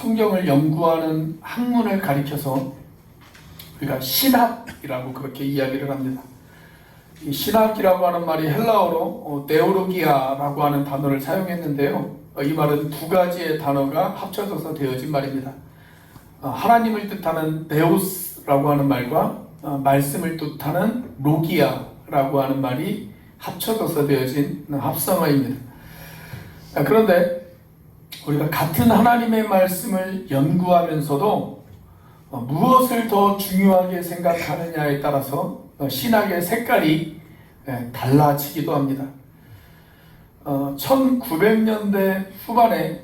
성경을 연구하는 학문을 가리켜서 우리가 신학이라고 그렇게 이야기를 합니다. 이 신학이라고 하는 말이 헬라어로 데오로기아라고 하는 단어를 사용했는데요. 이 말은 두 가지의 단어가 합쳐져서 되어진 말입니다. 하나님을 뜻하는 데오스라고 하는 말과 말씀을 뜻하는 로기아라고 하는 말이 합쳐져서 되어진 합성어입니다. 그런데 우리가 같은 하나님의 말씀을 연구하면서도 무엇을 더 중요하게 생각하느냐에 따라서 신학의 색깔이 달라지기도 합니다. 1900년대 후반에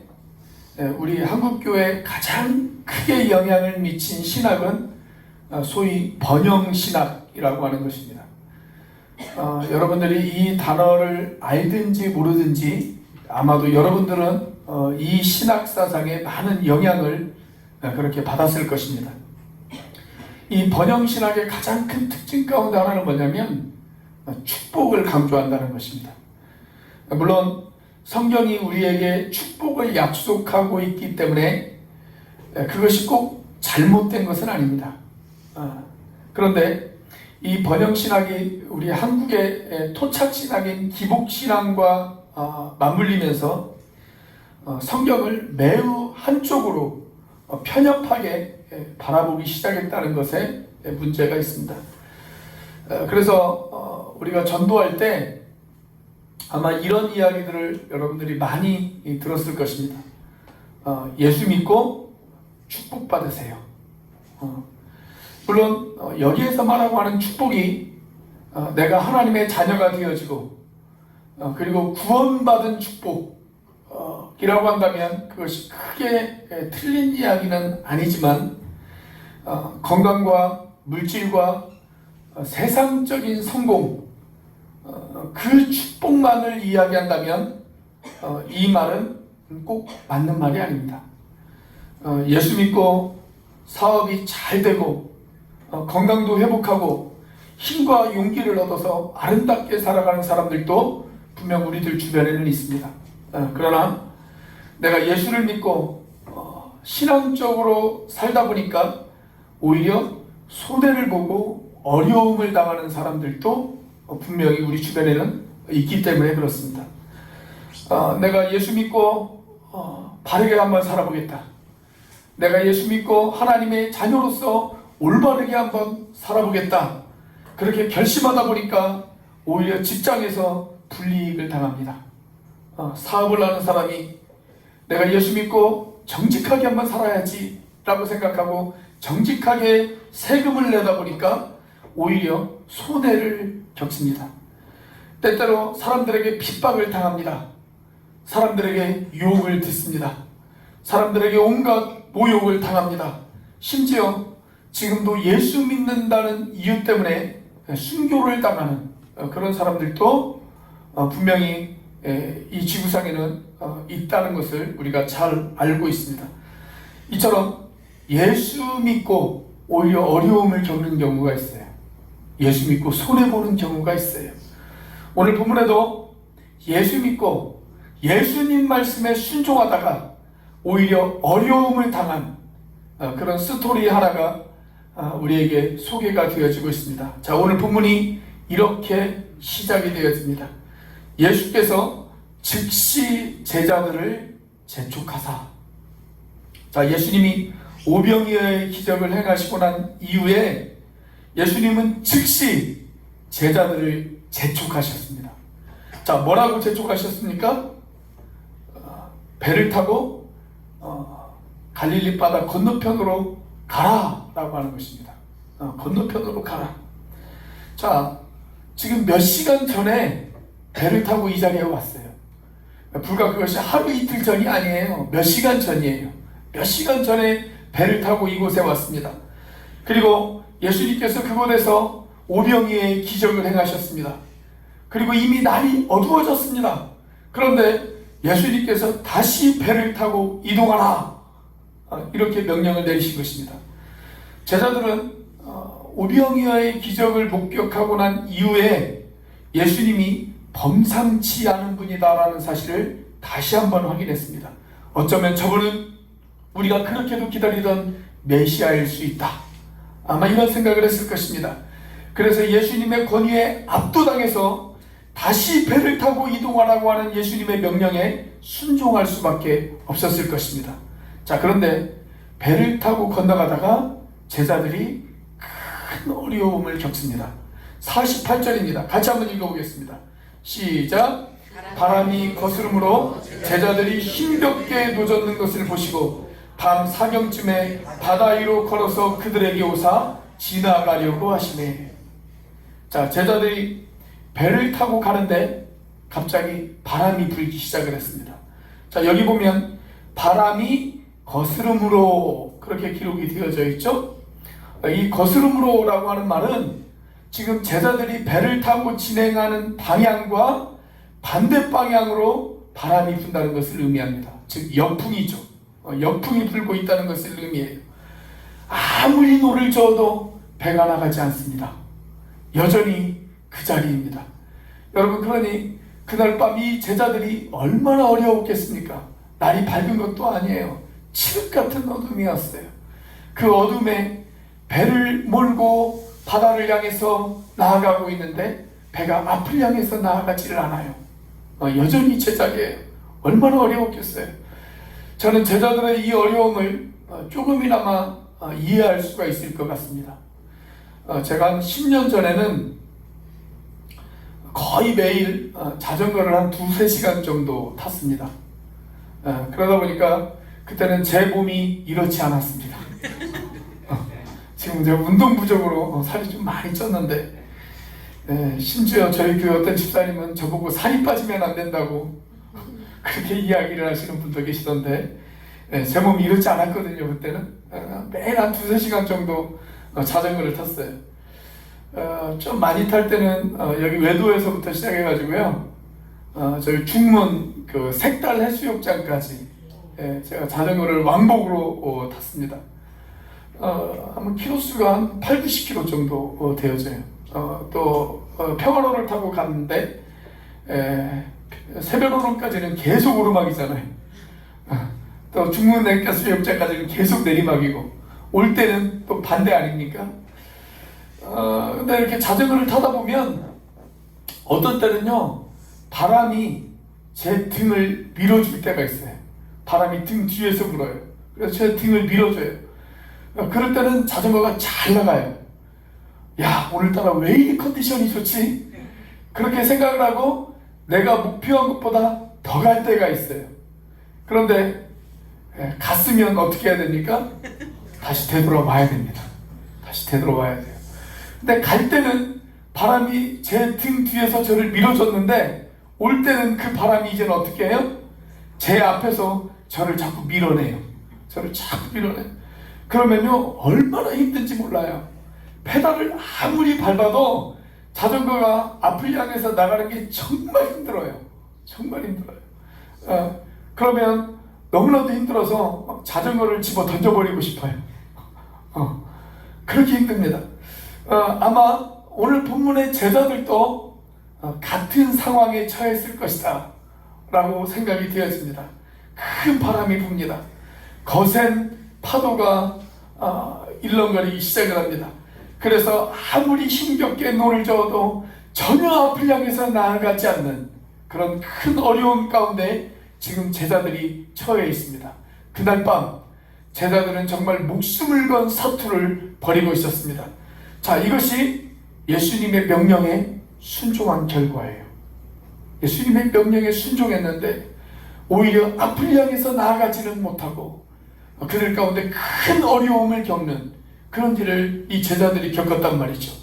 우리 한국교회에 가장 크게 영향을 미친 신학은 소위 번영신학이라고 하는 것입니다. 여러분들이 이 단어를 알든지 모르든지 아마도 여러분들은 이 신학 사상에 많은 영향을 그렇게 받았을 것입니다. 이 번영신학의 가장 큰 특징 가운데 하나는 뭐냐면 축복을 강조한다는 것입니다. 물론 성경이 우리에게 축복을 약속하고 있기 때문에 그것이 꼭 잘못된 것은 아닙니다. 그런데 이 번영신학이 우리 한국의 토착신학인 기복신앙과 맞물리면서 성경을 매우 한쪽으로 편협하게 바라보기 시작했다는 것에 문제가 있습니다. 그래서 우리가 전도할 때 아마 이런 이야기들을 여러분들이 많이 들었을 것입니다. 예수 믿고 축복받으세요. 물론 여기에서 말하고 하는 축복이 내가 하나님의 자녀가 되어지고 그리고 구원받은 축복이라고 한다면 그것이 크게 틀린 이야기는 아니지만 건강과 물질과 세상적인 성공 그 축복만을 이야기한다면 이 말은 꼭 맞는 말이 아닙니다. 예수 믿고 사업이 잘 되고 건강도 회복하고 힘과 용기를 얻어서 아름답게 살아가는 사람들도 분명 우리들 주변에는 있습니다. 그러나 내가 예수를 믿고 신앙적으로 살다 보니까 오히려 손해를 보고 어려움을 당하는 사람들도 분명히 우리 주변에는 있기 때문에 그렇습니다. 내가 예수 믿고 바르게 한번 살아보겠다. 내가 예수 믿고 하나님의 자녀로서 올바르게 한번 살아보겠다. 그렇게 결심하다 보니까 오히려 직장에서 불이익을 당합니다. 사업을 하는 사람이 내가 예수 믿고 정직하게 한번 살아야지 라고 생각하고 정직하게 세금을 내다 보니까 오히려 손해를 겪습니다. 때때로 사람들에게 핍박을 당합니다. 사람들에게 유혹을 듣습니다. 사람들에게 온갖 모욕을 당합니다. 심지어 지금도 예수 믿는다는 이유 때문에 순교를 당하는 그런 사람들도 분명히 이 지구상에는 있다는 것을 우리가 잘 알고 있습니다. 이처럼 예수 믿고 오히려 어려움을 겪는 경우가 있어요. 예수 믿고 손해보는 경우가 있어요. 오늘 본문에도 예수 믿고 예수님 말씀에 순종하다가 오히려 어려움을 당한 그런 스토리 하나가 우리에게 소개가 되어지고 있습니다. 자, 오늘 본문이 이렇게 시작이 되어집니다. 예수께서 즉시 제자들을 재촉하사. 자, 예수님이 오병이어의 기적을 행하시고 난 이후에 예수님은 즉시 제자들을 재촉하셨습니다. 자, 뭐라고 재촉하셨습니까? 배를 타고 갈릴리 바다 건너편으로 가라 라고 하는 것입니다. 건너편으로 가라. 자, 지금 몇 시간 전에 배를 타고 이 자리에 왔어요. 불과 그것이 하루 이틀 전이 아니에요. 몇 시간 전이에요. 몇 시간 전에 배를 타고 이곳에 왔습니다. 그리고 예수님께서 그곳에서 오병이어의 기적을 행하셨습니다. 그리고 이미 날이 어두워졌습니다. 그런데 예수님께서 다시 배를 타고 이동하라 이렇게 명령을 내리신 것입니다. 제자들은 오병이어의 기적을 목격하고 난 이후에 예수님이 범상치 않은 분이다라는 사실을 다시 한번 확인했습니다. 어쩌면 저분은 우리가 그렇게도 기다리던 메시아일 수 있다. 아마 이런 생각을 했을 것입니다. 그래서 예수님의 권위에 압도당해서 다시 배를 타고 이동하라고 하는 예수님의 명령에 순종할 수밖에 없었을 것입니다. 자, 그런데 배를 타고 건너가다가 제자들이 큰 어려움을 겪습니다. 48절입니다. 같이 한번 읽어보겠습니다. 시작. 바람이 거스름으로 제자들이 힘겹게 노젓는 것을 보시고 밤 사경쯤에 바다 위로 걸어서 그들에게 오사 지나가려고 하시네. 자, 제자들이 배를 타고 가는데 갑자기 바람이 불기 시작을 했습니다. 자, 여기 보면 바람이 거스름으로 그렇게 기록이 되어져 있죠. 이 거스름으로라고 하는 말은 지금 제자들이 배를 타고 진행하는 방향과 반대 방향으로 바람이 분다는 것을 의미합니다. 즉 역풍이죠. 역풍이 불고 있다는 것을 의미해요. 아무리 노를 저어도 배가 나가지 않습니다. 여전히 그 자리입니다. 여러분, 그러니 그날 밤 이 제자들이 얼마나 어려웠겠습니까? 날이 밝은 것도 아니에요. 칠흑 같은 어둠이었어요. 그 어둠에 배를 몰고 바다를 향해서 나아가고 있는데 배가 앞을 향해서 나아가지를 않아요. 여전히 제자리예요. 얼마나 어려웠겠어요. 저는 제자들의 이 어려움을 조금이나마 이해할 수가 있을 것 같습니다. 제가 한 10년 전에는 거의 매일 자전거를 한 2-3시간 정도 탔습니다. 그러다 보니까 그때는 제 몸이 이렇지 않았습니다. 지금 제가 운동 부족으로 살이 좀 많이 쪘는데, 심지어 저희 그 어떤 집사님은 저보고 살이 빠지면 안 된다고 그렇게 이야기를 하시는 분도 계시던데, 제 몸이 이렇지 않았거든요. 그때는 매일 한 2-3시간 정도 자전거를 탔어요. 좀 많이 탈 때는 여기 외도에서부터 시작해가지고요, 저희 중문 그 색달 해수욕장까지 제가 자전거를 왕복으로 탔습니다. 아마 키로수가 한 8-90km 정도 되어져요. 또 평화로를 타고 갔는데 새벽오름까지는 계속 오르막이잖아요. 또 중문 해수욕장까지는 계속 내리막이고 올 때는 또 반대 아닙니까? 근데 이렇게 자전거를 타다 보면 어떤 때는요, 바람이 제 등을 밀어줄 때가 있어요. 바람이 등 뒤에서 불어요. 그래서 제 등을 밀어줘요. 그럴 때는 자전거가 잘 나가요. 야, 오늘따라 왜 이 컨디션이 좋지? 그렇게 생각을 하고 내가 목표한 것보다 더 갈 때가 있어요. 그런데 갔으면 어떻게 해야 됩니까? 다시 되돌아와야 됩니다. 다시 되돌아와야 돼요. 근데 갈 때는 바람이 제 등 뒤에서 저를 밀어줬는데 올 때는 그 바람이 이제는 어떻게 해요? 제 앞에서 저를 자꾸 밀어내요. 저를 자꾸 밀어내요. 그러면요, 얼마나 힘든지 몰라요. 페달을 아무리 밟아도 자전거가 앞을 향해서 나가는 게 정말 힘들어요. 정말 힘들어요. 그러면 너무나도 힘들어서 막 자전거를 집어 던져버리고 싶어요. 그렇게 힘듭니다. 아마 오늘 본문의 제자들도 같은 상황에 처했을 것이다 라고 생각이 되어집니다. 큰 바람이 붑니다. 거센 파도가 일렁거리기 시작을 합니다. 그래서 아무리 힘겹게 노를 저어도 전혀 앞을 향해서 나아가지 않는 그런 큰 어려움 가운데 지금 제자들이 처해 있습니다. 그날 밤 제자들은 정말 목숨을 건 사투를 벌이고 있었습니다. 자, 이것이 예수님의 명령에 순종한 결과예요. 예수님의 명령에 순종했는데 오히려 앞을 향해서 나아가지는 못하고 그들 가운데 큰 어려움을 겪는 그런 일을 이 제자들이 겪었단 말이죠.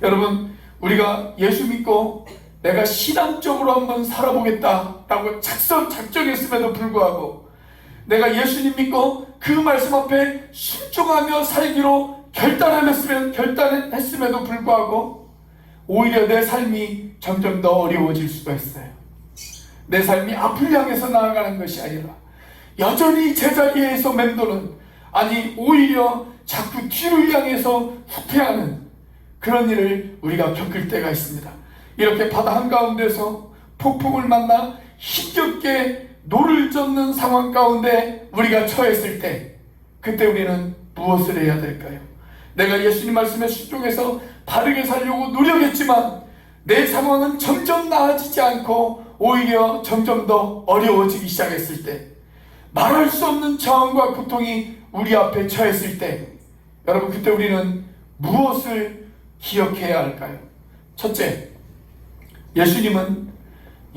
여러분, 우리가 예수 믿고 내가 신앙적으로 한번 살아보겠다라고 작정했음에도 불구하고 내가 예수님 믿고 그 말씀 앞에 순종하며 살기로 결단했음에도 불구하고 오히려 내 삶이 점점 더 어려워질 수가 있어요. 내 삶이 앞을 향해서 나아가는 것이 아니라 여전히 제자리에서 맴도는, 아니 오히려 자꾸 뒤를 향해서 후퇴하는 그런 일을 우리가 겪을 때가 있습니다. 이렇게 바다 한가운데서 폭풍을 만나 힘겹게 노를 젓는 상황 가운데 우리가 처했을 때 그때 우리는 무엇을 해야 될까요? 내가 예수님 말씀에 순종해서 바르게 살려고 노력했지만 내 상황은 점점 나아지지 않고 오히려 점점 더 어려워지기 시작했을 때, 말할 수 없는 저항과 고통이 우리 앞에 처했을 때, 여러분 그때 우리는 무엇을 기억해야 할까요? 첫째, 예수님은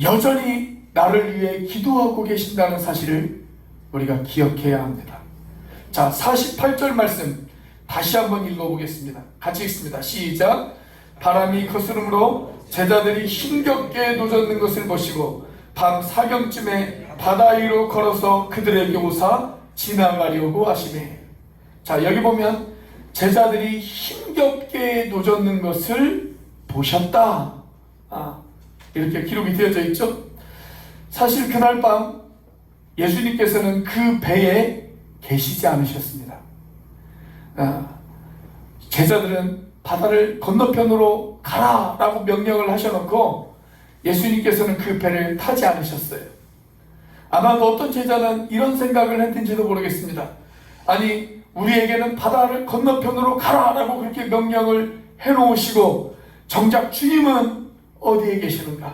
여전히 나를 위해 기도하고 계신다는 사실을 우리가 기억해야 합니다. 자, 48절 말씀 다시 한번 읽어보겠습니다. 같이 읽습니다. 시작. 바람이 거스름으로 제자들이 힘겹게 노젓는 것을 보시고 밤 사경쯤에 바다 위로 걸어서 그들에게 오사 지나가려고 하시매. 자, 여기 보면 제자들이 힘겹게 노젓는 것을 보셨다, 이렇게 기록이 되어져 있죠. 사실 그날 밤 예수님께서는 그 배에 계시지 않으셨습니다. 제자들은 바다를 건너편으로 가라라고 명령을 하셔놓고 예수님께서는 그 배를 타지 않으셨어요. 아마도 어떤 제자는 이런 생각을 했는지도 모르겠습니다. 아니, 우리에게는 바다를 건너편으로 가라라고 그렇게 명령을 해놓으시고 정작 주님은 어디에 계시는가?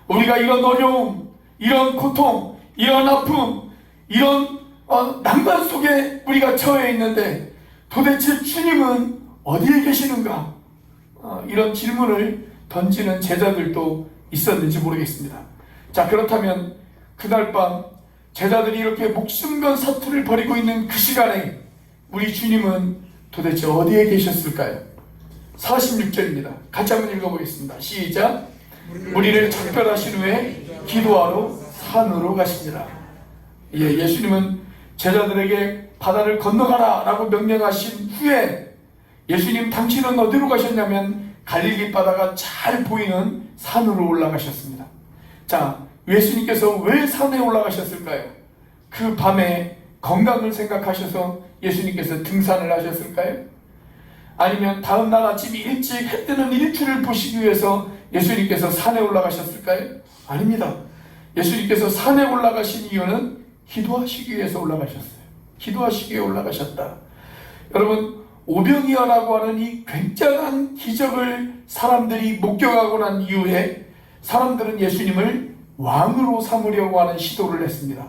우리가 이런 어려움, 이런 고통, 이런 아픔, 이런 난관 속에 우리가 처해 있는데 도대체 주님은 어디에 계시는가? 이런 질문을 던지는 제자들도 있었는지 모르겠습니다. 자, 그렇다면 그날 밤 제자들이 이렇게 목숨 건 사투를 벌이고 있는 그 시간에 우리 주님은 도대체 어디에 계셨을까요? 46절입니다. 같이 한번 읽어보겠습니다. 시작. 우리를 작별하신 후에 기도하러 산으로 가십니다. 예수님은 제자들에게 바다를 건너가라 라고 명령하신 후에 예수님 당신은 어디로 가셨냐면 갈릴리 바다가 잘 보이는 산으로 올라가셨습니다. 자, 예수님께서 왜 산에 올라가셨을까요? 그 밤에 건강을 생각하셔서 예수님께서 등산을 하셨을까요? 아니면 다음 날 아침 일찍 해 뜨는 일출을 보시기 위해서 예수님께서 산에 올라가셨을까요? 아닙니다. 예수님께서 산에 올라가신 이유는 기도하시기 위해서 올라가셨어요. 기도하시기 위해 올라가셨다. 여러분, 오병이어라고 하는 이 굉장한 기적을 사람들이 목격하고 난 이후에 사람들은 예수님을 왕으로 삼으려고 하는 시도를 했습니다.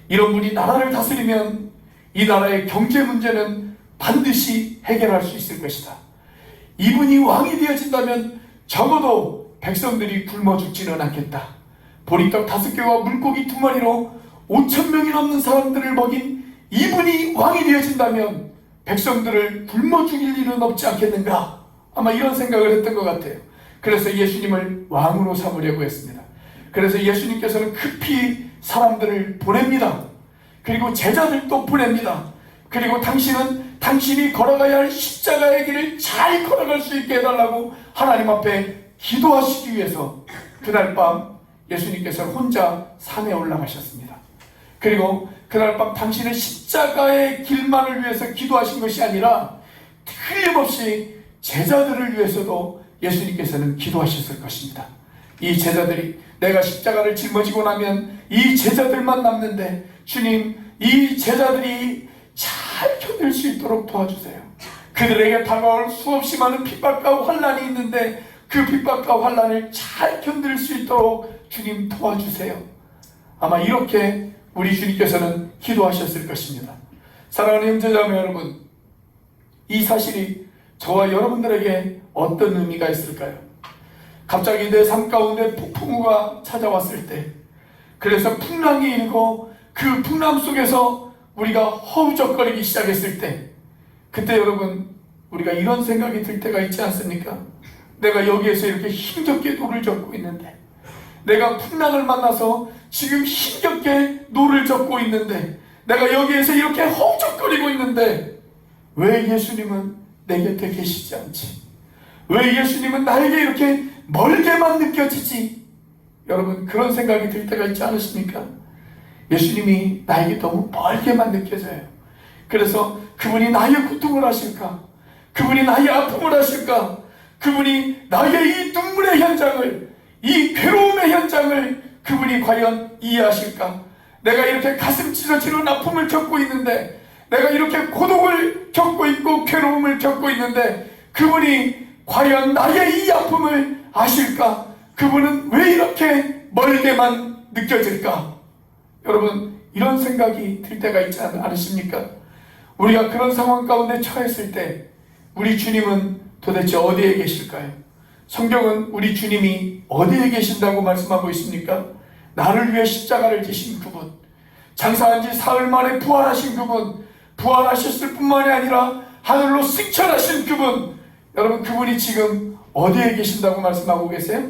이런 분이 나라를 다스리면 이 나라의 경제 문제는 반드시 해결할 수 있을 것이다. 이분이 왕이 되어진다면 적어도 백성들이 굶어 죽지는 않겠다. 보리떡 5개와 물고기 2마리로 5,000명이 넘는 사람들을 먹인 이분이 왕이 되어진다면 백성들을 굶어 죽일 일은 없지 않겠는가? 아마 이런 생각을 했던 것 같아요. 그래서 예수님을 왕으로 삼으려고 했습니다. 그래서 예수님께서는 급히 사람들을 보냅니다. 그리고 제자들도 보냅니다. 그리고 당신이 걸어가야 할 십자가의 길을 잘 걸어갈 수 있게 해달라고 하나님 앞에 기도하시기 위해서 그날 밤 예수님께서 혼자 산에 올라가셨습니다. 그리고 그날 밤 당신의 십자가의 길만을 위해서 기도하신 것이 아니라 틀림없이 제자들을 위해서도 예수님께서는 기도하셨을 것입니다. 이 제자들이 내가 십자가를 짊어지고 나면 이 제자들만 남는데 주님, 이 제자들이 잘 견딜 수 있도록 도와주세요. 그들에게 다가올 수없이 많은 핍박과 환난이 있는데 그 핍박과 환난을 잘 견딜 수 있도록 주님 도와주세요. 아마 이렇게 우리 주님께서는 기도하셨을 것입니다. 사랑하는 형제자매 여러분, 이 사실이 저와 여러분들에게 어떤 의미가 있을까요? 갑자기 내 삶 가운데 폭풍우가 찾아왔을 때, 그래서 풍랑이 일고 그 풍랑 속에서 우리가 허우적거리기 시작했을 때, 그때 여러분 우리가 이런 생각이 들 때가 있지 않습니까? 내가 여기에서 이렇게 힘겹게 노를 젓고 있는데, 내가 풍랑을 만나서 지금 힘겹게 노를 젓고 있는데, 내가 여기에서 이렇게 허우적거리고 있는데 왜 예수님은 내 곁에 계시지 않지? 왜 예수님은 나에게 이렇게 멀게만 느껴지지? 여러분, 그런 생각이 들 때가 있지 않으십니까? 예수님이 나에게 너무 멀게만 느껴져요. 그래서 그분이 나의 고통을 하실까? 그분이 나의 아픔을 하실까? 그분이 나의 이 눈물의 현장을, 이 괴로움의 현장을 그분이 과연 이해하실까? 내가 이렇게 가슴 찢어지는 아픔을 겪고 있는데, 내가 이렇게 고독을 겪고 있고 괴로움을 겪고 있는데 그분이 과연 나의 이 아픔을 아실까? 그분은 왜 이렇게 멀게만 느껴질까? 여러분, 이런 생각이 들 때가 있지 않으십니까? 우리가 그런 상황 가운데 처했을 때 우리 주님은 도대체 어디에 계실까요? 성경은 우리 주님이 어디에 계신다고 말씀하고 있습니까? 나를 위해 십자가를 지신 그분, 장사한 지 사흘 만에 부활하신 그분, 부활하셨을 뿐만이 아니라 하늘로 승천하신 그분, 여러분, 그분이 지금 어디에 계신다고 말씀하고 계세요?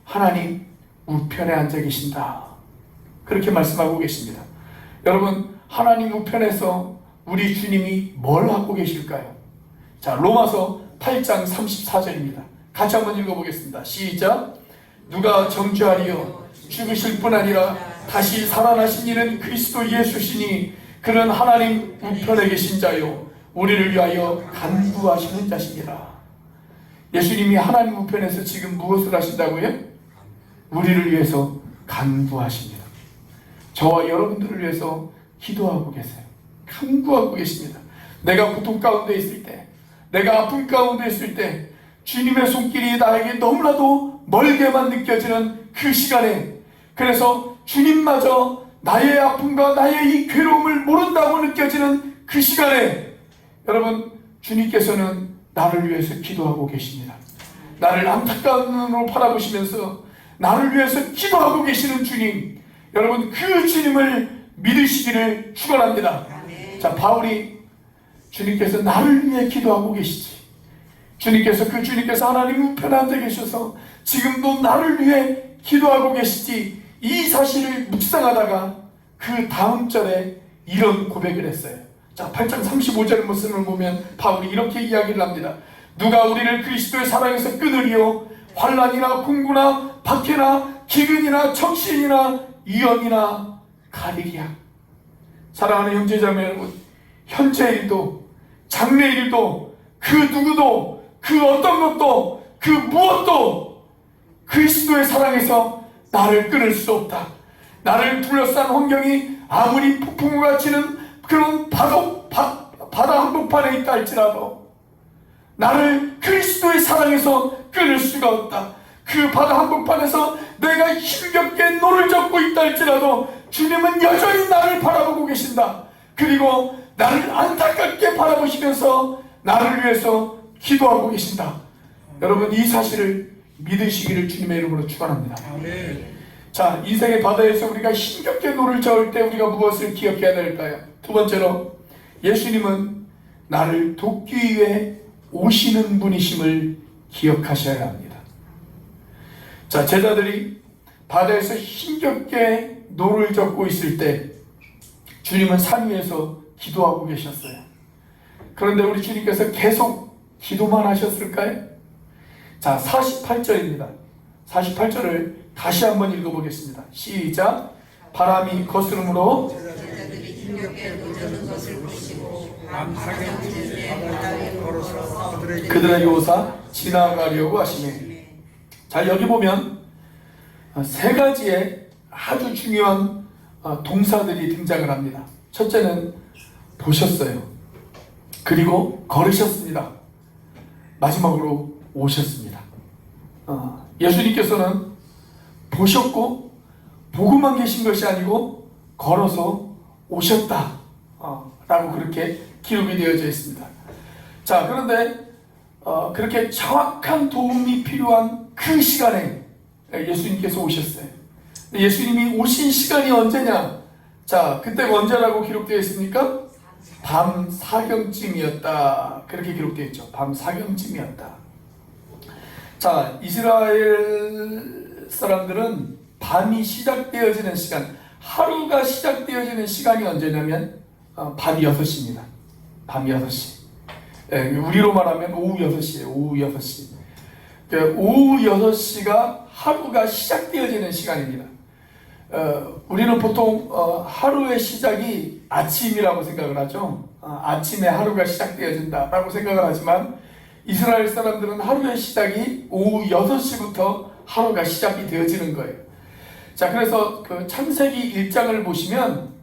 하나님 우편에 앉아 계신다, 그렇게 말씀하고 계십니다. 여러분, 하나님 우편에서 우리 주님이 뭘 하고 계실까요? 자, 로마서 8장 34절입니다. 같이 한번 읽어보겠습니다. 시작. 누가 정죄하리요? 죽으실 뿐 아니라 다시 살아나신 이는 그리스도 예수시니 그는 하나님 우편에 계신 자요 우리를 위하여 간구하시는 자시니라. 예수님이 하나님 우편에서 지금 무엇을 하신다고요? 우리를 위해서 간구하십니다. 저와 여러분들을 위해서 기도하고 계세요. 간구하고 계십니다. 내가 고통 가운데 있을 때, 내가 아픔 가운데 있을 때 주님의 손길이 나에게 너무나도 멀게만 느껴지는 그 시간에, 그래서 주님마저 나의 아픔과 나의 이 괴로움을 모른다고 느껴지는 그 시간에 여러분, 주님께서는 나를 위해서 기도하고 계십니다. 나를 안타까운 눈으로 바라보시면서 나를 위해서 기도하고 계시는 주님, 여러분, 그 주님을 믿으시기를 축원합니다. 자, 바울이 주님께서 나를 위해 기도하고 계시지, 주님께서 하나님 우편에 앉아 계셔서 지금도 나를 위해 기도하고 계시지, 이 사실을 묵상하다가 그 다음 절에 이런 고백을 했어요. 자, 8장 35절 말씀을 보면 바울이 이렇게 이야기를 합니다. 누가 우리를 그리스도의 사랑에서 끊으리요? 환난이나 공고나 박해나 기근이나 적신이나 위험이나 가리랴. 사랑하는 형제자매 여러분, 현재 일도 장래 일도 그 누구도 그 어떤 것도 그 무엇도 그리스도의 사랑에서 나를 끊을 수 없다. 나를 둘러싼 환경이 아무리 폭풍우가 치는 그런 바다 한복판에 있다 할지라도 나를 그리스도의 사랑에서 끊을 수가 없다. 그 바다 한복판에서 내가 힘겹게 노를 젓고 있다 할지라도 주님은 여전히 나를 바라보고 계신다. 그리고 나를 안타깝게 바라보시면서 나를 위해서 기도하고 계신다. 여러분, 이 사실을 믿으시기를 주님의 이름으로 축원합니다. 자, 인생의 바다에서 우리가 힘겹게 노를 저을 때 우리가 무엇을 기억해야 될까요? 두 번째로, 예수님은 나를 돕기 위해 오시는 분이심을 기억하셔야 합니다. 자, 제자들이 바다에서 힘겹게 노를 젓고 있을 때 주님은 산 위에서 기도하고 계셨어요. 그런데 우리 주님께서 계속 기도만 하셨을까요? 자, 48절입니다. 48절을 다시 한번 읽어보겠습니다. 시작. 바람이 거스름으로 제자들이 힘겹게 노젓는 것을 보시고 밤사게 바다에 걸어서 그들에게 오사 지나가려고 하시네. 자, 여기 보면 세 가지의 아주 중요한 동사들이 등장을 합니다. 첫째는 보셨어요. 그리고 걸으셨습니다. 마지막으로 오셨습니다. 예수님께서는 보셨고 보고만 계신 것이 아니고 걸어서 오셨다 라고 그렇게 기록이 되어져 있습니다. 자, 그런데 그렇게 정확한 도움이 필요한 그 시간에 예수님께서 오셨어요. 예수님이 오신 시간이 언제냐? 자, 그때가 언제라고 기록되어 있습니까? 밤 사경쯤이었다, 그렇게 기록되어 있죠. 밤 사경쯤이었다. 자, 이스라엘 사람들은 밤이 시작되어지는 시간, 하루가 시작되어지는 시간이 언제냐면 밤 6시입니다. 밤 6시. 우리로 말하면 오후 6시예요. 오후 6시. 오후 6시가 하루가 시작되어지는 시간입니다. 우리는 보통 하루의 시작이 아침이라고 생각을 하죠. 아침에 하루가 시작되어진다라고 생각을 하지만 이스라엘 사람들은 하루의 시작이 오후 6시부터 하루가 시작이 되어지는 거예요. 자, 그래서 그 창세기 1장을 보시면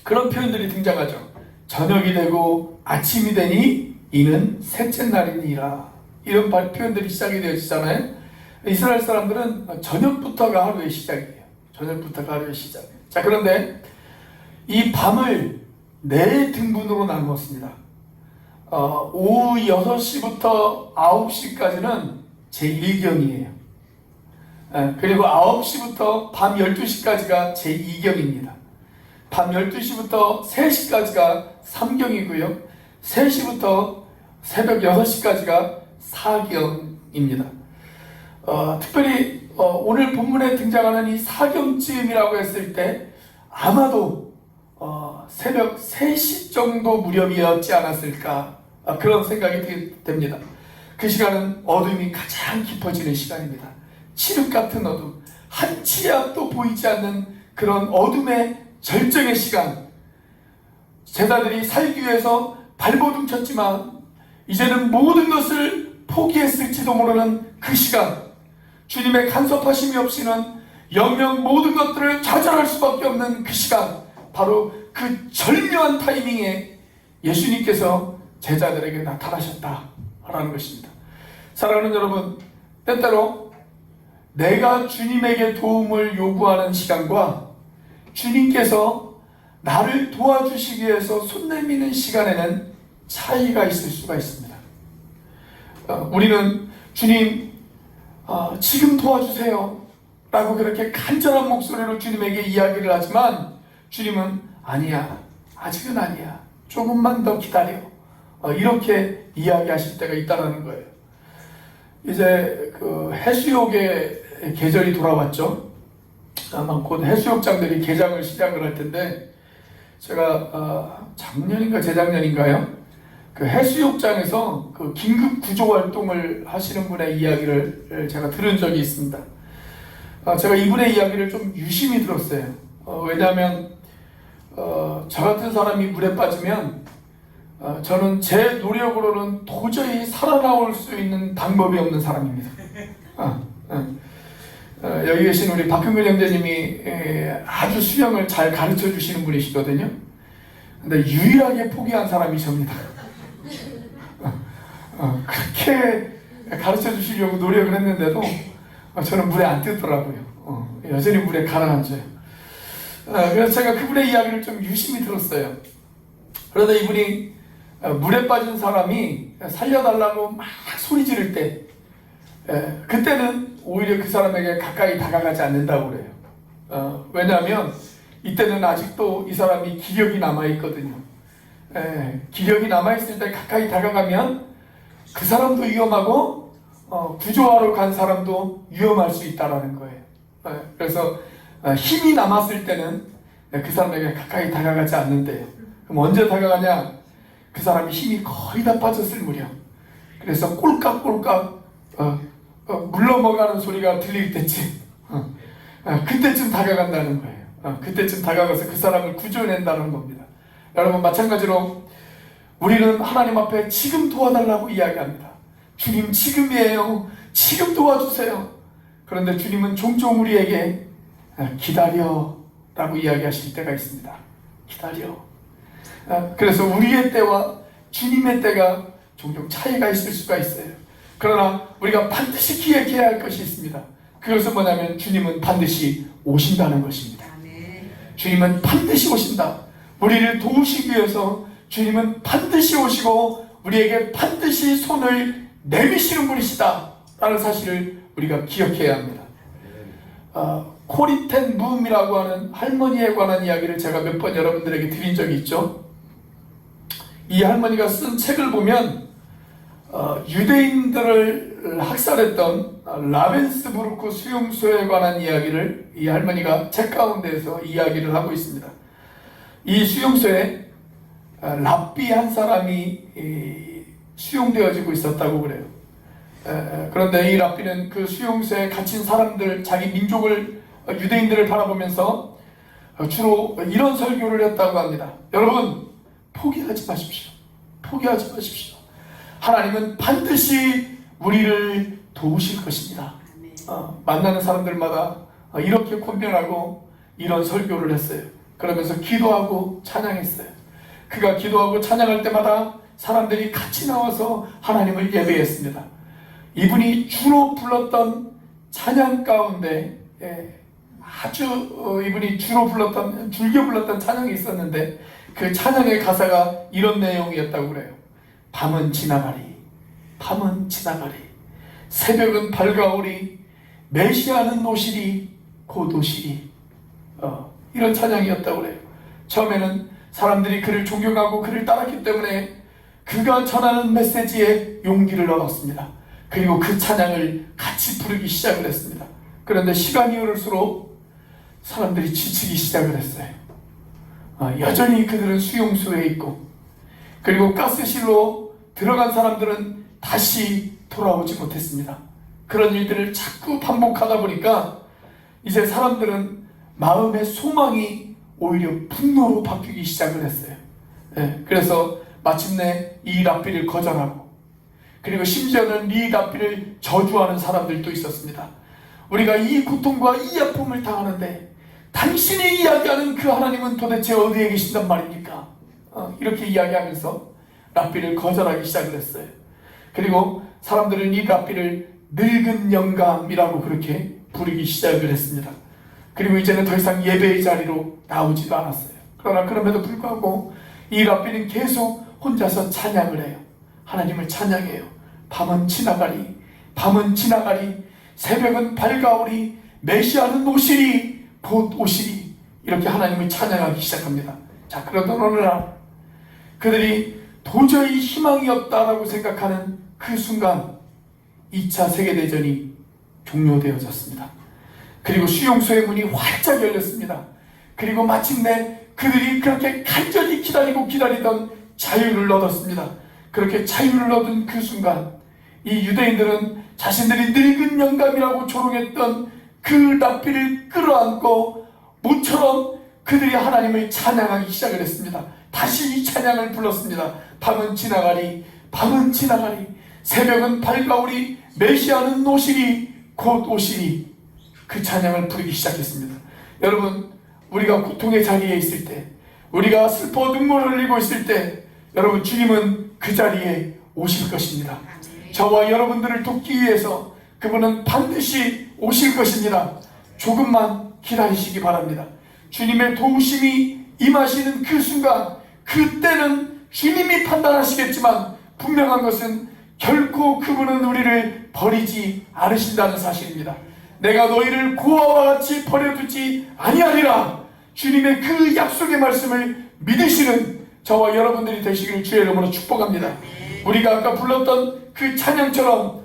그런 표현들이 등장하죠. 저녁이 되고 아침이 되니 이는 셋째 날이니라. 이런 표현들이 시작이 되어지잖아요. 이스라엘 사람들은 저녁부터가 하루의 시작이에요. 저녁부터가 하루의 시작. 자, 그런데 이 밤을 네 등분으로 나누었습니다. 오후 6시부터 9시까지는 제1경이에요. 그리고 9시부터 밤 12시까지가 제2경입니다. 밤 12시부터 3시까지가 3경이고요. 3시부터 새벽 6시까지가 4경입니다. 특별히 오늘 본문에 등장하는 이 4경쯤이라고 했을 때 아마도 새벽 3시 정도 무렵이었지 않았을까, 그런 생각이 됩니다. 그 시간은 어둠이 가장 깊어지는 시간입니다. 칠흑 같은 어둠, 한 치의 앞도 보이지 않는 그런 어둠의 절정의 시간. 제자들이 살기 위해서 발버둥 쳤지만 이제는 모든 것을 포기했을지도 모르는 그 시간, 주님의 간섭하심이 없이는 영영 모든 것들을 좌절할 수밖에 없는 그 시간, 바로 그 절묘한 타이밍에 예수님께서 제자들에게 나타나셨다라는 것입니다. 사랑하는 여러분, 때때로 내가 주님에게 도움을 요구하는 시간과 주님께서 나를 도와주시기 위해서 손 내미는 시간에는 차이가 있을 수가 있습니다. 우리는 주님, 지금 도와주세요 라고 그렇게 간절한 목소리로 주님에게 이야기를 하지만 주님은 아니야, 아직은 아니야, 조금만 더 기다려, 이렇게 이야기하실 때가 있다는 거예요. 이제 그 해수욕의 계절이 돌아왔죠. 아마 곧 해수욕장들이 개장을 시작을 할 텐데, 제가 작년인가 재작년인가요? 그 해수욕장에서 그 긴급 구조 활동을 하시는 분의 이야기를 제가 들은 적이 있습니다. 제가 이분의 이야기를 좀 유심히 들었어요. 왜냐하면 저 같은 사람이 물에 빠지면 저는 제 노력으로는 도저히 살아나올 수 있는 방법이 없는 사람입니다. 여기 계신 우리 박형근 형제님이 아주 수영을 잘 가르쳐 주시는 분이시거든요. 근데 유일하게 포기한 사람이 접니다. 그렇게 가르쳐 주시려고 노력을 했는데도 저는 물에 안 뜨더라고요. 여전히 물에 가라앉아요. 그래서 제가 그분의 이야기를 좀 유심히 들었어요. 그러다 이분이 물에 빠진 사람이 살려달라고 막 소리 지를 때, 그때는 오히려 그 사람에게 가까이 다가가지 않는다고 그래요. 왜냐하면 이때는 아직도 이 사람이 기력이 남아있거든요. 기력이 남아있을 때 가까이 다가가면 그 사람도 위험하고 구조하러 간 사람도 위험할 수 있다는 거예요. 그래서 힘이 남았을 때는 그 사람에게 가까이 다가가지 않는데요. 그럼 언제 다가가냐? 그 사람이 힘이 거의 다 빠졌을 무렵. 그래서 꼴깍꼴깍 물러먹어가는 소리가 들릴 때쯤, 그때쯤 다가간다는 거예요. 그때쯤 다가가서 그 사람을 구조해낸다는 겁니다. 여러분, 마찬가지로 우리는 하나님 앞에 지금 도와달라고 이야기합니다. 주님, 지금이에요. 지금 도와주세요. 그런데 주님은 종종 우리에게 기다려 라고 이야기하실 때가 있습니다. 기다려. 그래서 우리의 때와 주님의 때가 종종 차이가 있을 수가 있어요. 그러나 우리가 반드시 기억해야 할 것이 있습니다. 그것은 뭐냐면 주님은 반드시 오신다는 것입니다. 주님은 반드시 오신다. 우리를 도우시기 위해서 주님은 반드시 오시고 우리에게 반드시 손을 내미시는 분이시다 라는 사실을 우리가 기억해야 합니다. 코리텐 룸이라고 하는 할머니에 관한 이야기를 제가 몇 번 여러분들에게 드린 적이 있죠. 이 할머니가 쓴 책을 보면 유대인들을 학살했던 라벤스부르크 수용소에 관한 이야기를 이 할머니가 책 가운데에서 이야기를 하고 있습니다. 이 수용소에 랍비 한 사람이 수용되어지고 있었다고 그래요. 그런데 이 랍비는 그 수용소에 갇힌 사람들, 자기 민족을, 유대인들을 바라보면서 주로 이런 설교를 했다고 합니다. 여러분, 포기하지 마십시오. 포기하지 마십시오. 하나님은 반드시 우리를 도우실 것입니다. 만나는 사람들마다 이렇게 권면하고 이런 설교를 했어요. 그러면서 기도하고 찬양했어요. 그가 기도하고 찬양할 때마다 사람들이 같이 나와서 하나님을 예배했습니다. 이분이 주로 불렀던 찬양 가운데 이분이 주로 불렀던, 즐겨 불렀던 찬양이 있었는데 그 찬양의 가사가 이런 내용이었다고 그래요. 밤은 지나가리, 밤은 지나가리, 새벽은 밝아오리, 메시아는 오시리, 곧 오시리. 이런 찬양이었다고 그래요. 처음에는 사람들이 그를 존경하고 그를 따랐기 때문에 그가 전하는 메시지에 용기를 얻었습니다. 그리고 그 찬양을 같이 부르기 시작을 했습니다. 그런데 시간이 흐를수록 사람들이 지치기 시작을 했어요. 여전히 그들은 수용소에 있고, 그리고 가스실로 들어간 사람들은 다시 돌아오지 못했습니다. 그런 일들을 자꾸 반복하다 보니까 이제 사람들은 마음의 소망이 오히려 분노로 바뀌기 시작을 했어요. 그래서 마침내 이 랍비를 거절하고, 그리고 심지어는 이 랍비를 저주하는 사람들도 있었습니다. 우리가 이 고통과 이 아픔을 당하는데 당신이 이야기하는 그 하나님은 도대체 어디에 계신단 말입니까? 이렇게 이야기하면서 랍비를 거절하기 시작을 했어요. 그리고 사람들은 이 랍비를 늙은 영감이라고 그렇게 부르기 시작을 했습니다. 그리고 이제는 더 이상 예배의 자리로 나오지도 않았어요. 그러나 그럼에도 불구하고 이 랍비는 계속 혼자서 찬양을 해요. 하나님을 찬양해요. 밤은 지나가리, 밤은 지나가리, 새벽은 밝아오리, 메시아는 오시리, 곧 오시리. 이렇게 하나님을 찬양하기 시작합니다. 자, 그러던 어느 날 그들이 도저히 희망이 없다라고 생각하는 그 순간 2차 세계대전이 종료되어졌습니다. 그리고 수용소의 문이 활짝 열렸습니다. 그리고 마침내 그들이 그렇게 간절히 기다리던 자유를 얻었습니다. 그렇게 자유를 얻은 그 순간 이 유대인들은 자신들이 늙은 영감이라고 조롱했던 그 랍비를 끌어안고 모처럼 그들이 하나님을 찬양하기 시작을 했습니다. 다시 이 찬양을 불렀습니다. 밤은 지나가리, 밤은 지나가리, 새벽은 밝아오리, 메시아는 오시리, 곧 오시리. 그 찬양을 부르기 시작했습니다. 여러분, 우리가 고통의 자리에 있을 때, 우리가 슬퍼 눈물을 흘리고 있을 때, 여러분, 주님은 그 자리에 오실 것입니다. 저와 여러분들을 돕기 위해서 그분은 반드시 오실 것입니다. 조금만 기다리시기 바랍니다. 주님의 도우심이 임하시는 그 순간, 그때는 주님이 판단하시겠지만 분명한 것은 결코 그분은 우리를 버리지 않으신다는 사실입니다. 내가 너희를 고아와 같이 버려두지 아니하리라. 주님의 그 약속의 말씀을 믿으시는 저와 여러분들이 되시기를 주의 이름으로 축복합니다. 우리가 아까 불렀던 그 찬양처럼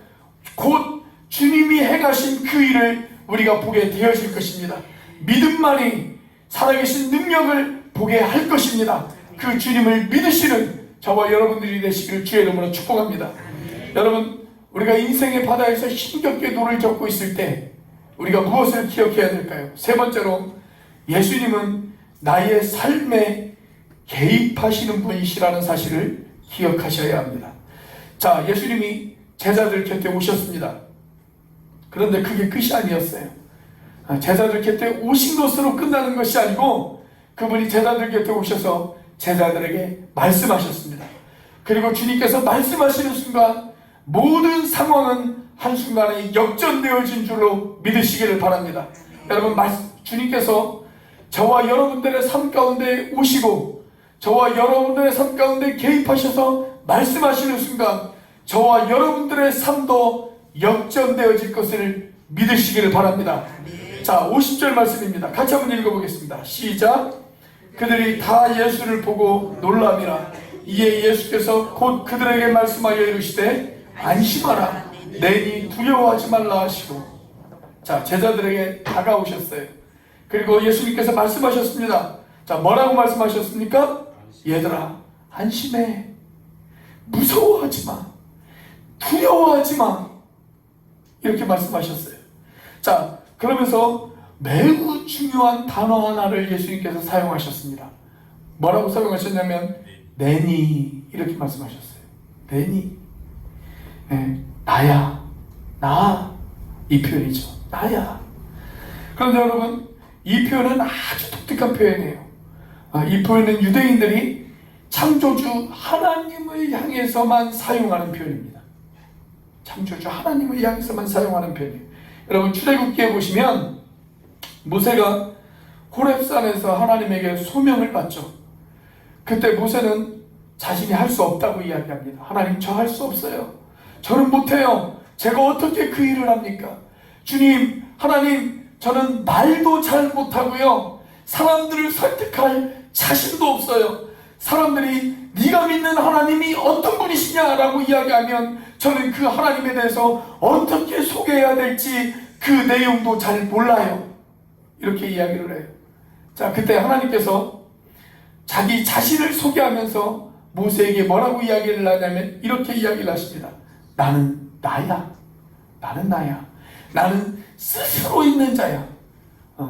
곧 주님이 행하신 그 일을 우리가 보게 되어질 것입니다. 믿음만이 살아계신 능력을 보게 할 것입니다. 그 주님을 믿으시는 저와 여러분들이 되시기를 주의 이름으로 축복합니다. 여러분, 우리가 인생의 바다에서 힘겹게 노를 젓고 있을 때 우리가 무엇을 기억해야 될까요? 세 번째로, 예수님은 나의 삶에 개입하시는 분이시라는 사실을 기억하셔야 합니다. 자, 예수님이 제자들 곁에 오셨습니다. 그런데 그게 끝이 아니었어요. 제자들 곁에 오신 것으로 끝나는 것이 아니고 그분이 제자들 곁에 오셔서 제자들에게 말씀하셨습니다. 그리고 주님께서 말씀하시는 순간 모든 상황은 한순간에 역전되어진 줄로 믿으시기를 바랍니다. 여러분, 주님께서 저와 여러분들의 삶 가운데 오시고 저와 여러분들의 삶 가운데 개입하셔서 말씀하시는 순간 저와 여러분들의 삶도 역전되어질 것을 믿으시기를 바랍니다. 자, 50절 말씀입니다. 같이 한번 읽어보겠습니다. 시작. 그들이 다 예수를 보고 놀라미라. 이에 예수께서 곧 그들에게 말씀하여 이르시되 안심하라, 내니 두려워하지 말라 하시고. 자, 제자들에게 다가오셨어요. 그리고 예수님께서 말씀하셨습니다. 자, 뭐라고 말씀하셨습니까? 얘들아, 안심해. 무서워하지 마. 두려워하지 마. 이렇게 말씀하셨어요. 자, 그러면서 매우 중요한 단어 하나를 예수님께서 사용하셨습니다. 뭐라고 사용하셨냐면 내니, 이렇게 말씀하셨어요. 내니. 나야. 나. 이 표현이죠. 나야. 그런데 여러분, 이 표현은 아주 독특한 표현이에요. 이 표현은 유대인들이 창조주 하나님을 향해서만 사용하는 표현입니다. 창조주 하나님을 향해서만 사용하는 표현이에요. 여러분 출애굽기에 보시면 모세가 호렙산에서 하나님에게 소명을 받죠. 그때 모세는 자신이 할 수 없다고 이야기합니다. 하나님, 저 할 수 없어요. 저는 못해요. 제가 어떻게 그 일을 합니까? 주님, 하나님, 저는 말도 잘 못하고요. 사람들을 설득할 자신도 없어요. 사람들이 네가 믿는 하나님이 어떤 분이시냐라고 이야기하면 저는 그 하나님에 대해서 어떻게 소개해야 될지 그 내용도 잘 몰라요. 이렇게 이야기를 해요. 자, 그때 하나님께서 자기 자신을 소개하면서 모세에게 뭐라고 이야기를 하냐면 이렇게 이야기를 하십니다. 나는 나야. 나는 나야. 나는 스스로 있는 자야.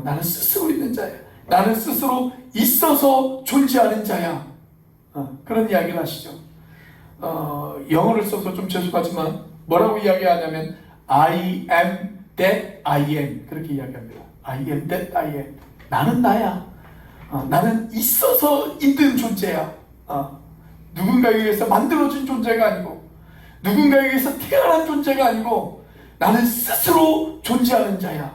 나는 스스로 있는 자야. 나는 스스로 있어서 존재하는 자야. 그런 이야기를 하시죠. 영어를 써서 좀 죄송하지만 뭐라고 이야기하냐면 I am that I am. 그렇게 이야기합니다. I am that I am. 나는 나야. 나는 있어서 있는 존재야. 누군가에 의해서 만들어진 존재가 아니고 누군가에 의해서 태어난 존재가 아니고 나는 스스로 존재하는 자야.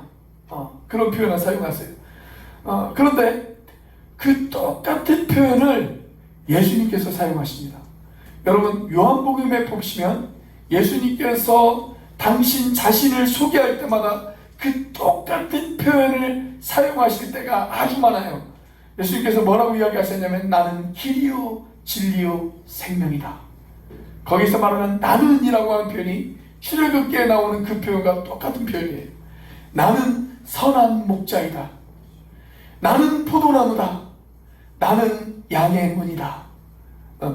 그런 표현을 사용하세요. 그런데 그 똑같은 표현을 예수님께서 사용하십니다. 여러분 요한복음에 보시면 예수님께서 당신 자신을 소개할 때마다 그 똑같은 표현을 사용하실 때가 아주 많아요. 예수님께서 뭐라고 이야기하셨냐면 나는 길이요 진리요 생명이다. 거기서 말하는 나는이라고 하는 표현이 출애굽기에 나오는 그 표현과 똑같은 표현이에요. 나는 선한 목자이다. 나는 포도나무다. 나는 양의 문이다.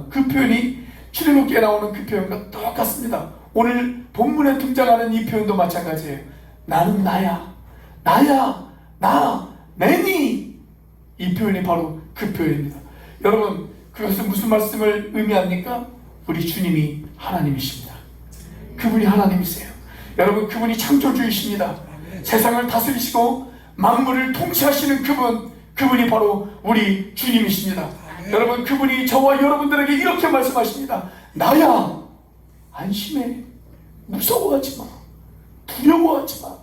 그 표현이 출애굽기에 나오는 그 표현과 똑같습니다. 오늘 본문에 등장하는 이 표현도 마찬가지예요. 나는 나야. 나야. 나. 내니. 이 표현이 바로 그 표현입니다. 여러분 그것은 무슨 말씀을 의미합니까? 우리 주님이 하나님이십니다. 그분이 하나님이세요. 여러분 그분이 창조주이십니다. 세상을 다스리시고 만물을 통치하시는 그분이 바로 우리 주님이십니다. 여러분 그분이 저와 여러분들에게 이렇게 말씀하십니다. 나야 안심해. 무서워하지 마. 두려워하지 마.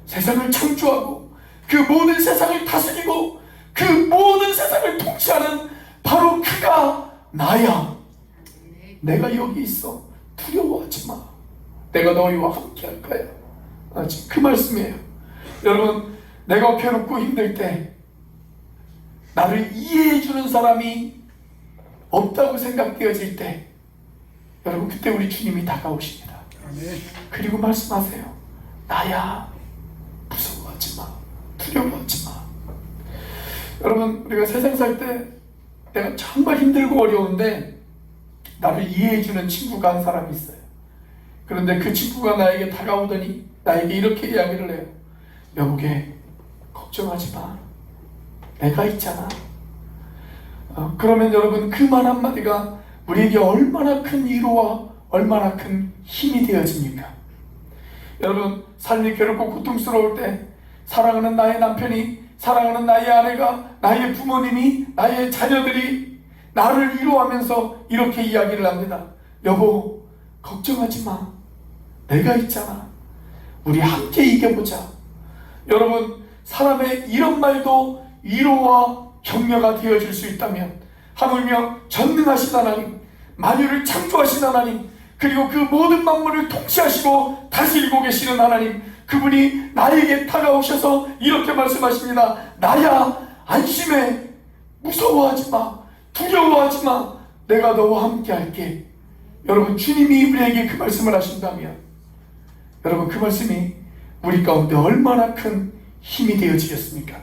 세상을 창조하고 그 모든 세상을 다스리고 그 모든 세상을 통치하는 바로 그가 나야. 내가 여기 있어. 두려워하지 마. 내가 너희와 함께 할 거야. 지금 그 말씀이에요. 여러분 내가 괴롭고 힘들 때 나를 이해해 주는 사람이 없다고 생각되어질 때 여러분 그때 우리 주님이 다가오십니다. 그리고 말씀하세요. 나야. 무서워하지 마. 두려워하지 마. 여러분 우리가 세상 살 때 내가 정말 힘들고 어려운데 나를 이해해 주는 친구가 한 사람이 있어요. 그런데 그 친구가 나에게 다가오더니 나에게 이렇게 이야기를 해요. 여보게 걱정하지 마. 내가 있잖아. 그러면 여러분 그 말 한마디가 우리에게 얼마나 큰 위로와 얼마나 큰 힘이 되어집니까? 여러분 삶이 괴롭고 고통스러울 때 사랑하는 나의 남편이, 사랑하는 나의 아내가, 나의 부모님이, 나의 자녀들이 나를 위로하면서 이렇게 이야기를 합니다. 여보 걱정하지 마. 내가 있잖아. 우리 함께 이겨보자. 여러분 사람의 이런 말도 위로와 격려가 되어줄 수 있다면 하물며 전능하신 하나님, 만유를 창조하신 하나님, 그리고 그 모든 만물을 통치하시고 다스리고 계시는 하나님, 그분이 나에게 다가오셔서 이렇게 말씀하십니다. 나야 안심해. 무서워하지 마. 두려워하지 마. 내가 너와 함께 할게. 여러분 주님이 우리에게 그 말씀을 하신다면 여러분 그 말씀이 우리 가운데 얼마나 큰 힘이 되어지겠습니까?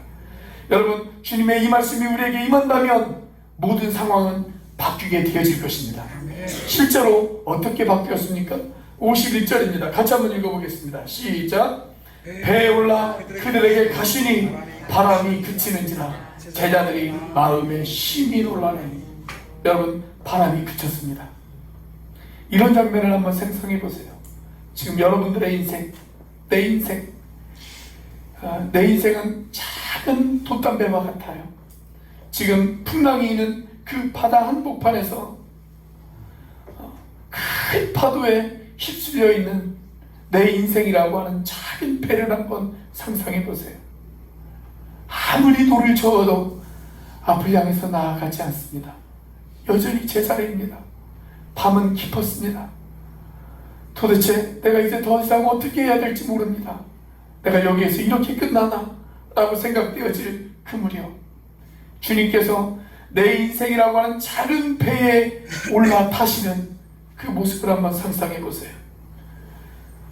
여러분 주님의 이 말씀이 우리에게 임한다면 모든 상황은 바뀌게 되어질 것입니다. 실제로 어떻게 바뀌었습니까? 51절입니다. 같이 한번 읽어보겠습니다. 시작. 배에 올라 그들에게 가시니 바람이 그치는지라 제자들이 마음에 심히 놀라니. 여러분 바람이 그쳤습니다. 이런 장면을 한번 생각해 보세요. 지금 여러분들의 인생, 내 인생, 내 인생은 작은 돛담배와 같아요. 지금 풍랑이 있는 그 바다 한복판에서 큰 파도에 휩쓸려 있는 내 인생이라고 하는 작은 배를 한번 상상해 보세요. 아무리 돌을 저어도 앞을 향해서 나아가지 않습니다. 여전히 제자리입니다. 밤은 깊었습니다. 도대체 내가 이제 더 이상 어떻게 해야 될지 모릅니다. 내가 여기에서 이렇게 끝나나? 라고 생각되어질 그 무렵 주님께서 내 인생이라고 하는 작은 배에 올라타시는 그 모습을 한번 상상해 보세요.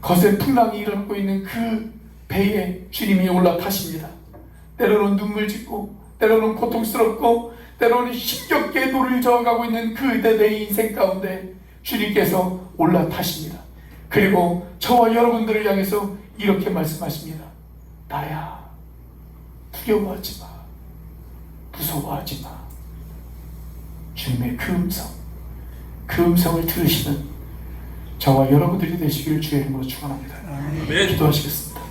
거센 풍랑이 일어나고 있는 그 배에 주님이 올라타십니다. 때로는 눈물 짓고 때로는 고통스럽고 때로는 힘겹게 돌을 저어가고 있는 그 내 인생 가운데 주님께서 올라타십니다. 그리고 저와 여러분들을 향해서 이렇게 말씀하십니다. 나야, 두려워하지 마, 무서워하지 마. 주님의 그 음성을 들으시는 저와 여러분들이 되시기를 주의 이름으로 축원합니다. 기도하시겠습니다.